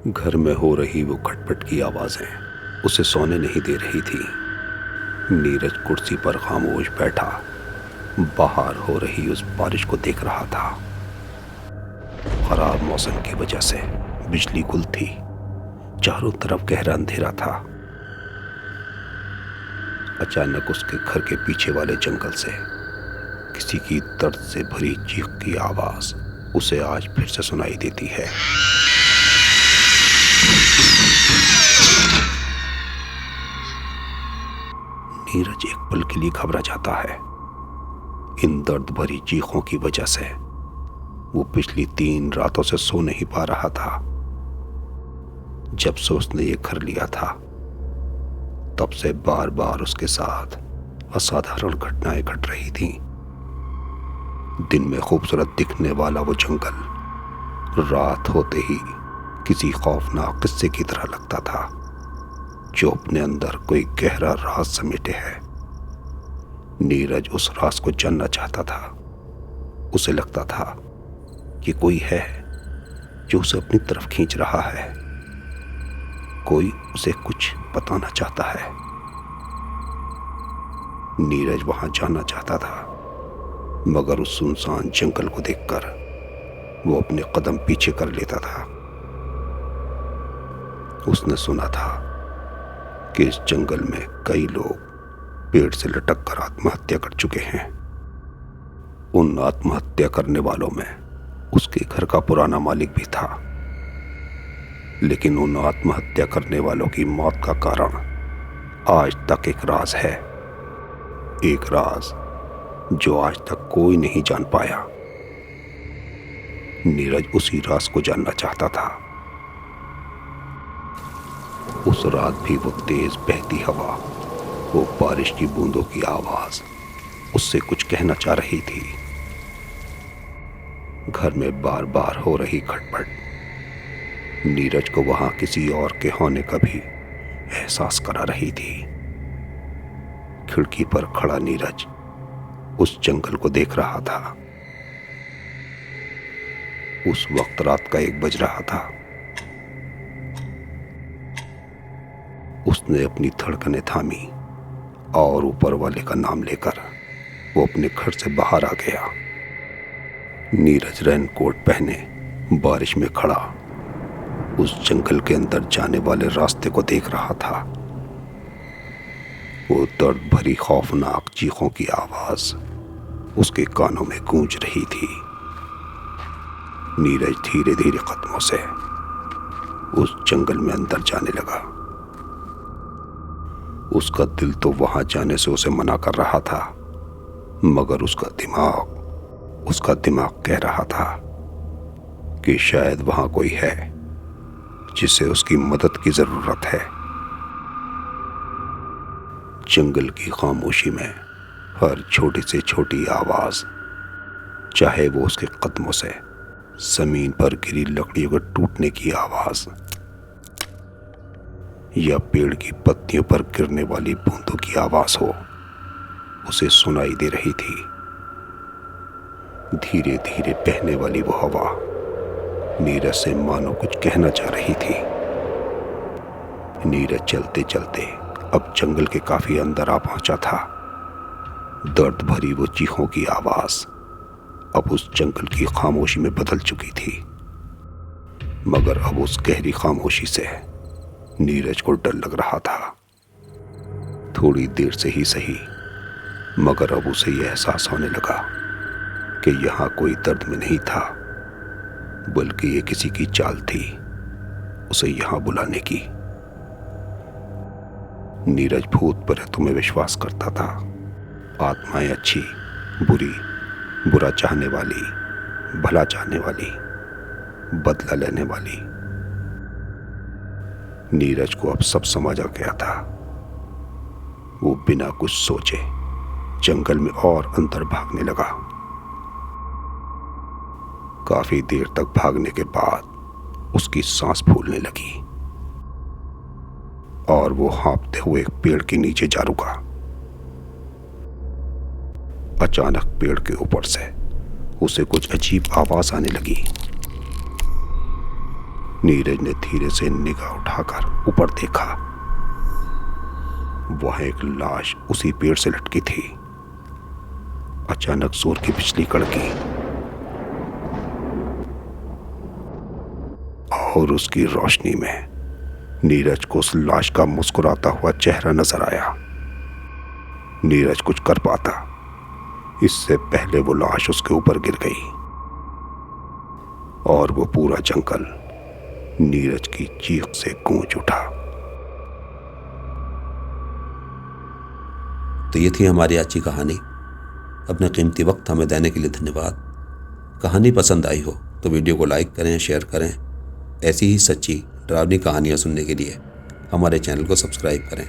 घर में हो रही वो खटपट की आवाजें उसे सोने नहीं दे रही थी। नीरज कुर्सी पर खामोश बैठा बाहर हो रही उस बारिश को देख रहा था। खराब मौसम की वजह से बिजली गुल थी, चारों तरफ गहरा अंधेरा था। अचानक उसके घर के पीछे वाले जंगल से किसी की दर्द से भरी चीख की आवाज उसे आज फिर से सुनाई देती है। नीरज एक पल के लिए घबरा जाता है। इन दर्द भरी चीखों की वजह से वो पिछली 3 रातों से सो नहीं पा रहा था। जब से उसने ये घर लिया था तब से बार बार उसके साथ असाधारण घटनाएं घट रही थीं। दिन में खूबसूरत दिखने वाला वो जंगल रात होते ही किसी खौफनाक किस्से की तरह लगता था जो अपने अंदर कोई गहरा राज समेटे है। नीरज उस राज को जानना चाहता था। उसे लगता था कि कोई है जो उसे अपनी तरफ खींच रहा है, कोई उसे कुछ बताना चाहता है। नीरज वहां जाना चाहता था, मगर उस सुनसान जंगल को देखकर वो अपने कदम पीछे कर लेता था। उसने सुना था कि इस जंगल में कई लोग पेड़ से लटक कर आत्महत्या कर चुके हैं। उन आत्महत्या करने वालों में उसके घर का पुराना मालिक भी था, लेकिन उन आत्महत्या करने वालों की मौत का कारण आज तक एक राज है। एक राज जो आज तक कोई नहीं जान पाया। नीरज उसी राज को जानना चाहता था। उस रात भी वो तेज बहती हवा, वो बारिश की बूंदों की आवाज उससे कुछ कहना चाह रही थी। घर में बार बार हो रही खटपट नीरज को वहां किसी और के होने का भी एहसास करा रही थी। खिड़की पर खड़ा नीरज उस जंगल को देख रहा था। उस वक्त रात का 1 बज रहा था। उसने अपनी धड़कनें थामी और ऊपर वाले का नाम लेकर वो अपने घर से बाहर आ गया। नीरज रेनकोट पहने बारिश में खड़ा उस जंगल के अंदर जाने वाले रास्ते को देख रहा था। वो दर्द भरी खौफनाक चीखों की आवाज उसके कानों में गूंज रही थी। नीरज धीरे धीरे कदमों से उस जंगल में अंदर जाने लगा। उसका दिल तो वहां जाने से उसे मना कर रहा था, मगर उसका दिमाग कह रहा था कि शायद वहां कोई है जिसे उसकी मदद की जरूरत है। जंगल की खामोशी में हर छोटी से छोटी आवाज, चाहे वो उसके कदमों से जमीन पर गिरी लकड़ियों के टूटने की आवाज या पेड़ की पत्तियों पर गिरने वाली बूंदों की आवाज हो, उसे सुनाई दे रही थी। धीरे धीरे बहने वाली वो हवा नीरज से मानो कुछ कहना चाह रही थी। नीरज चलते चलते अब जंगल के काफी अंदर आ पहुंचा था। दर्द भरी वो चीखों की आवाज अब उस जंगल की खामोशी में बदल चुकी थी, मगर अब उस गहरी खामोशी से नीरज को डर लग रहा था। थोड़ी देर से ही सही, मगर अब उसे यह एहसास होने लगा कि यहां कोई दर्द में नहीं था, बल्कि ये किसी की चाल थी उसे यहां बुलाने की। नीरज भूत प्रेतों में विश्वास करता था। आत्माएं अच्छी बुरी, बुरा चाहने वाली, भला चाहने वाली, बदला लेने वाली। नीरज को अब सब समझ आ गया था। वो बिना कुछ सोचे जंगल में और अंदर भागने लगा। काफी देर तक भागने के बाद उसकी सांस फूलने लगी और वो हाँफते हुए एक पेड़ के नीचे जा रुका। अचानक पेड़ के ऊपर से उसे कुछ अजीब आवाज आने लगी। नीरज ने धीरे से निगाह उठाकर ऊपर देखा। वह एक लाश उसी पेड़ से लटकी थी। अचानक जोर की बिजली कड़की और उसकी रोशनी में नीरज को उस लाश का मुस्कुराता हुआ चेहरा नजर आया। नीरज कुछ कर पाता इससे पहले वो लाश उसके ऊपर गिर गई और वो पूरा जंगल नीरज की चीख से गूंज उठा। तो ये थी हमारी आज की कहानी। अपने कीमती वक्त हमें देने के लिए धन्यवाद। कहानी पसंद आई हो तो वीडियो को लाइक करें, शेयर करें। ऐसी ही सच्ची डरावनी कहानियाँ सुनने के लिए हमारे चैनल को सब्सक्राइब करें।